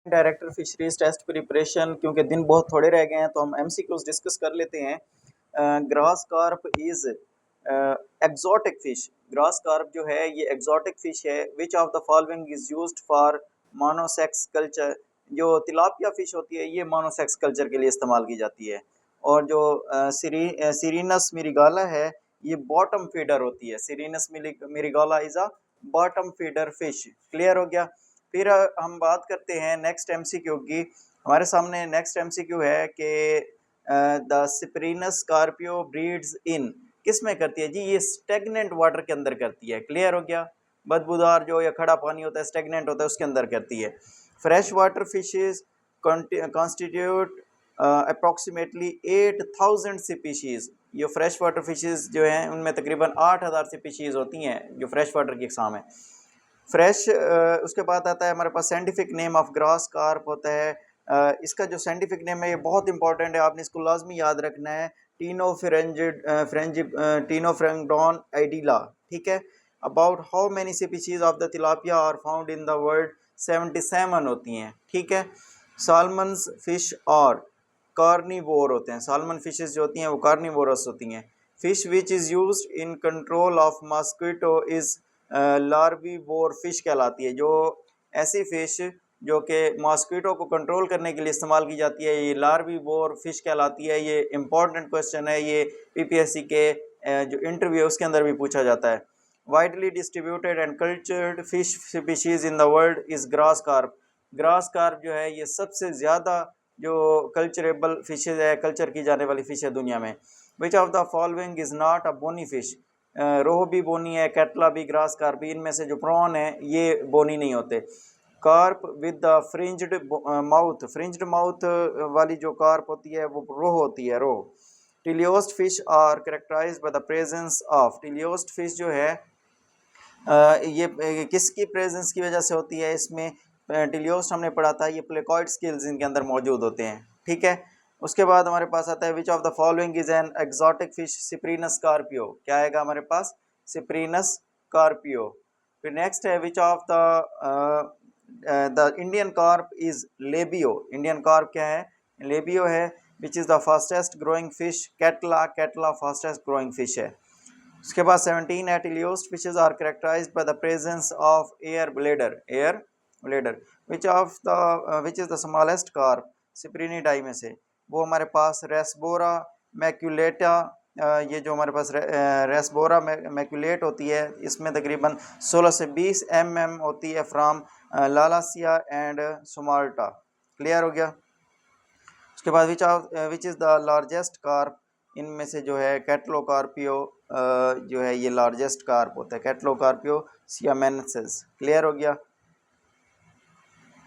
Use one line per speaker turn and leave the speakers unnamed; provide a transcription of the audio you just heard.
Director fisheries test preparation, क्योंकि दिन बहुत थोड़े रह गए हैं तो हम एमसीक्यूज डिस्कस कर लेते हैं। Grass carp is exotic fish. Grass carp जो है ये एक्सोटिक फिश है। Which of the following is used for monosex culture. जो तिलापिया फिश होती है ये मोनोसेक्स कल्चर के लिए इस्तेमाल की जाती है। और जो सिरीनस मिरिगाला है ये बॉटम फीडर होती है। Cirrhinus mrigala is a bottom feeder fish. Clear हो गया। फिर हम बात करते हैं नेक्स्ट एमसीक्यू की। हमारे सामने नेक्स्ट एमसीक्यू है कि द सिप्रीनस स्कॉर्पियो ब्रीड्स इन, किस में करती है जी? ये स्टेगनेंट वाटर के अंदर करती है। क्लियर हो गया। बदबूदार जो या खड़ा पानी होता है, स्टेगनेंट होता है, उसके अंदर करती है। Fresh water fishes constitute approximately 8000 species. ये फ्रेश वाटर फिशेज जो हैं उनमें तकरीबन 8000 स्पीशीज होती हैं जो फ्रेश वाटर की अक़साम है। फ्रेश उसके बाद आता है हमारे पास scientific name of grass carp होता है। इसका जो साइंटिफिक नेम है ये बहुत इंपॉर्टेंट है, आपने इसको लाजमी याद रखना है। टीनोफ्रेंगडॉन आइडिला। ठीक है। About how many species of the tilapia are found in the world? 77 होती हैं। ठीक है। सालमन्स फिश और कार्निवोर होते हैं। सालमन फिशेस जो होती हैं वो कार्निवोरस होती हैं। Fish which is used in control of mosquito is larvivore fish कहलाती है। जो ऐसी फिश जो कि मॉस्किटो को कंट्रोल करने के लिए इस्तेमाल की जाती है ये लार्वीवोर फिश कहलाती है। ये इंपॉर्टेंट क्वेश्चन है, ये पीपीएससी के जो इंटरव्यू है उसके अंदर भी पूछा जाता है। Widely distributed and cultured fish species in the world is grass carp. Grass carp जो है ये सबसे ज़्यादा जो कल्चरेबल फिशेज है, कल्चर की जाने वाली फिश है दुनिया में। Which of the following is not a bony fish. Rohu भी बोनी है, कैटला भी, ग्रास कार्प भी। इनमें से जो प्रॉन है ये बोनी नहीं होते। Carp with the fringed mouth. Fringed mouth वाली जो कार्प होती है वो रोह होती है, rohu. Teleost fish are characterised by the presence of. Teleost fish जो है ये किसकी प्रेजेंस की वजह से होती है? इसमें टिलियोस्ट हमने पढ़ा था, ये प्लेकॉइड स्किल्स इनके अंदर मौजूद होते हैं। ठीक है। उसके बाद हमारे पास आता है which of the following is an exotic fish? Cyprinus carpio. क्या आएगा हमारे पास? Cyprinus carpio. फिर नेक्स्ट है which of the Indian carp is Labeo. Indian carp क्या है? लेबियो है। Which is the fastest growing fish? Catla. Catla fastest growing fish है। उसके बाद 17 है teleost fishes are characterised by the presence of air bladder. Air bladder. Which is the smallest carp? सिप्रिनिडाई में से वो हमारे पास रेस्बोरा मैक्यूलेटा। ये जो हमारे पास रेस्बोरा मैक्यूलेट होती है इसमें तकरीबन 16 से 20 mm होती है फ्राम लालासिया एंड सोमाल्टा। क्लियर हो गया। उसके बाद विच इज़ द लार्जेस्ट कार्प? इनमें से जो है कैटलोकार्पियो जो है ये लार्जेस्ट कार्प होता है, कैटलोकार्पियो सियामेंसिस। क्लियर हो गया।